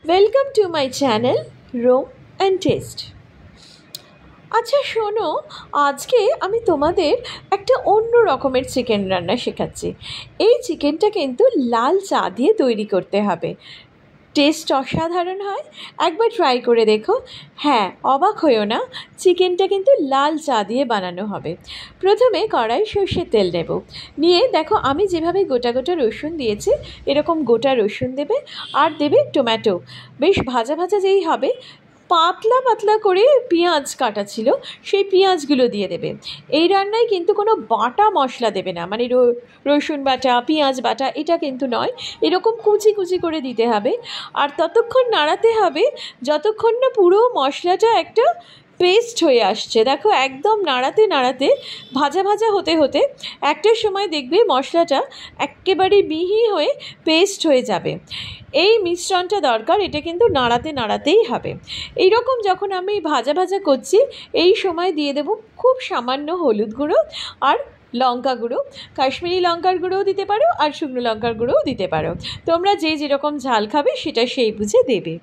Welcome to my channel roam and taste. আচ্ছা শোনো, আজকে আমি তোমাদের একটা অন্য রকমের চিকেন রান্না শেখাচ্ছি। এই চিকেনটা কিন্তু লাল চা দিয়ে তৈরি করতে হবে। টেস্ট অসাধারণ হয়, একবার ট্রাই করে দেখো। হ্যাঁ, অবাক হইও না, চিকেনটা কিন্তু লাল চা দিয়ে বানানো হবে। প্রথমে কড়াই সর্ষের তেল নেব, নিয়ে দেখো আমি যেভাবে গোটা গোটা রসুন দিয়েছি এরকম গোটা রসুন দেবে, আর দেবে টমেটো। বেশ ভাজা ভাজা যেই হবে, পাতলা পাতলা করে পেঁয়াজ কাটা ছিল সেই পেঁয়াজগুলো দিয়ে দেবে। এই রান্নায় কিন্তু কোনো বাটা মশলা দেবে না, মানে রসুন বাটা পেঁয়াজ বাটা এটা কিন্তু নয়, এরকম কুচি কুচি করে দিতে হবে। আর ততক্ষণ নাড়াতে হবে যতক্ষণ না পুরো মশলাটা একটা পেস্ট হয়ে আসছে। দেখো একদম নাড়াতে নাড়াতে ভাজা ভাজা হতে হতে একটা সময় দেখবে মশলাটা একেবারে মিহি হয়ে পেস্ট হয়ে যাবে। এই মিশ্রণটা দরকার, এটা কিন্তু নাড়াতে নাড়াতেই হবে। এই রকম যখন আমি ভাজা ভাজা করছি এই সময় দিয়ে দেব খুব সামান্য হলুদ গুঁড়ো আর লঙ্কা গুঁড়ো। কাশ্মীরি লঙ্কার গুঁড়োও দিতে পারো আর শুকনো লঙ্কার গুঁড়োও দিতে পারো, তোমরা যে যেরকম ঝাল খাবে সেটা সেই বুঝে দেবে।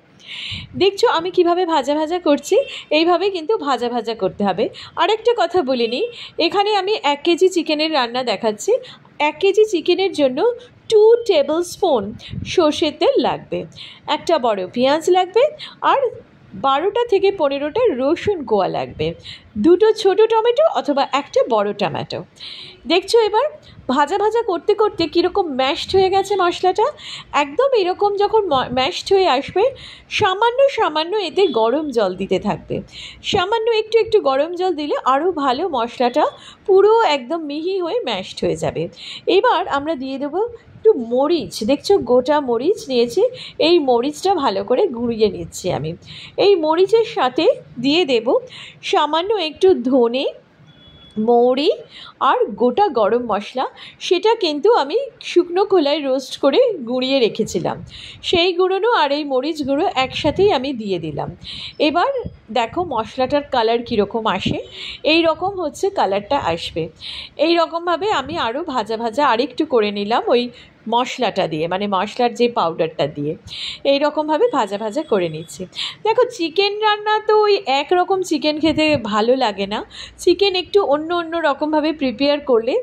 দেখছো আমি কিভাবে ভাজা ভাজা করছি, এইভাবে কিন্তু ভাজা ভাজা করতে হবে। আরেকটা কথা বলে নিই, এখানে আমি 1 কেজি চিকেনের রান্না দেখাচ্ছি। 1 কেজি চিকেনের জন্য 2 টেবিল স্পুন সর্ষের তেল লাগবে, একটা বড় পেঁয়াজ লাগবে, আর 12টা থেকে 15টা রসুন কোয়া লাগবে, 2টো ছোটো টমেটো অথবা একটা বড় টমেটো। দেখছো এবার ভাজা ভাজা করতে করতে কীরকম ম্যাশড হয়ে গেছে মশলাটা। একদম এরকম যখন ম্যাশড হয়ে আসবে সামান্য সামান্য এতে গরম জল দিতে থাকবে। সামান্য একটু একটু গরম জল দিলে আরও ভালো মশলাটা পুরো একদম মিহি হয়ে ম্যাশড হয়ে যাবে। এবার আমরা দিয়ে দেবো একটু মরিচ, দেখছো গোটা মরিচ নিয়েছি, এই মরিচটা ভালো করে গুঁড়িয়ে নিচ্ছি আমি। এই মরিচের সাথে দিয়ে দেব সামান্য একটু ধনে, মৌরি আর গোটা গরম মশলা, সেটা কিন্তু আমি শুকনো খোলায় রোস্ট করে গুঁড়িয়ে রেখেছিলাম। সেই গুঁড়োনো আর এই মরিচ গুঁড়ো একসাথেই আমি দিয়ে দিলাম। এবার দেখো মশলাটার কালার কীরকম আসে, এই রকম হচ্ছে কালারটা আসবে। এই রকমভাবে আমি আরও ভাজা ভাজা আরেকটু করে নিলাম ওই মশলাটা দিয়ে, মানে মশলার যে পাউডারটা দিয়ে এই রকমভাবে ভাজা ভাজা করে নিচ্ছি। দেখো চিকেন রান্না তো ওই একরকম চিকেন খেতে ভালো লাগে না, চিকেন একটু অন্য অন্য রকমভাবে প্রিপেয়ার করলে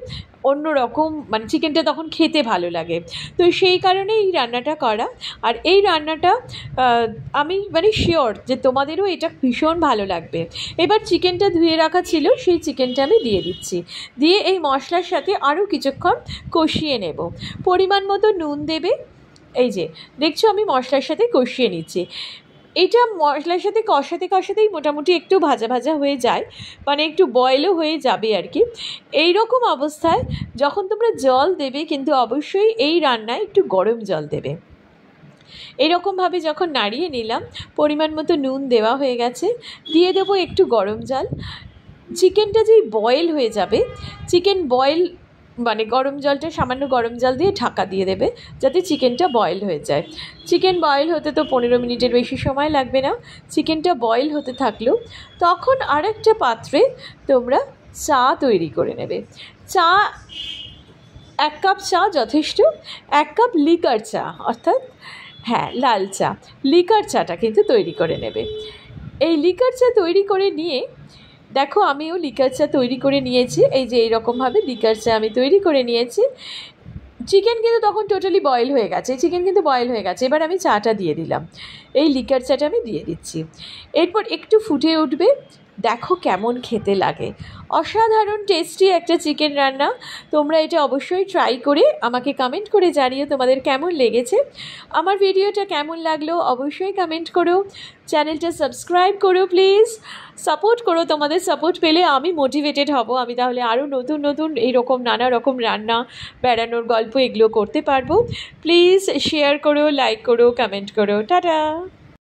অন্য রকম মানে চিকেনটা তখন খেতে ভালো লাগে। তো সেই কারণে এই রান্নাটা করা। আর এই রান্নাটা আমি মানে শিওর যে তোমাদেরও এটা ভীষণ ভালো লাগবে। এবার চিকেনটা ধুয়ে রাখা ছিল, সেই চিকেনটা আমি দিয়ে দিচ্ছি, দিয়ে এই মশলার সাথে আরও কিছুক্ষণ কষিয়ে নেব। পরিমাণ মতো নুন দেবে। এই যে দেখছো আমি মশলার সাথে কষিয়ে নিচ্ছি। এটা মশলার সাথে কষাতে কষাতেই মোটামুটি একটু ভাজা ভাজা হয়ে যায়, মানে একটু বয়েলও হয়ে যাবে আর কি। এই রকম অবস্থায় যখন তোমরা জল দেবে কিন্তু অবশ্যই এই রান্নায় একটু গরম জল দেবে। এরকমভাবে যখন নাড়িয়ে নিলাম, পরিমাণ মতো নুন দেওয়া হয়ে গেছে, দিয়ে দেবো একটু গরম জল। চিকেনটা যেই বয়েল হয়ে যাবে, চিকেন বয়েল মানে গরম জলটা সামান্য গরম জল দিয়ে ঢাকা দিয়ে দেবে যাতে চিকেনটা বয়েল হয়ে যায়। চিকেন বয়েল হতে তো 15 মিনিটের বেশি সময় লাগবে না। চিকেনটা বয়েল হতে থাকলেও তখন আরেকটা পাত্রে তোমরা চা তৈরি করে নেবে। চা 1 কাপ চা যথেষ্ট, 1 কাপ লিকার চা, অর্থাৎ হ্যাঁ লাল চা, লিকার চাটা কিন্তু তৈরি করে নেবে। এই লিকার চা তৈরি করে নিয়ে দেখো আমিও লিকার চা তৈরি করে নিয়েছি। এই যে এইরকমভাবে লিকার চা আমি তৈরি করে নিয়েছি। চিকেন কিন্তু তখন টোটালি বয়েল হয়ে গেছে, চিকেন কিন্তু বয়েল হয়ে গেছে। এবার আমি চাটা দিয়ে দিলাম, এই লিকার চাটা আমি দিয়ে দিচ্ছি। এরপর একটু ফুটে উঠবে, দেখো কেমন খেতে লাগে। অসাধারণ টেস্টি একটা চিকেন রান্না। তোমরা এটা অবশ্যই ট্রাই করে আমাকে কমেন্ট করে জানিও তোমাদের কেমন লেগেছে। আমার ভিডিওটা কেমন লাগলো অবশ্যই কমেন্ট করো, চ্যানেলটা সাবস্ক্রাইব করো প্লিজ, সাপোর্ট করো। তোমাদের সাপোর্ট পেলে আমি মোটিভেটেড হব, আমি তাহলে আরও নতুন নতুন এইরকম নানা রকম রান্না, বেড়ানোর গল্প এগুলো করতে পারবো। প্লিজ শেয়ার করো, লাইক করো, কমেন্ট করো। টাটা।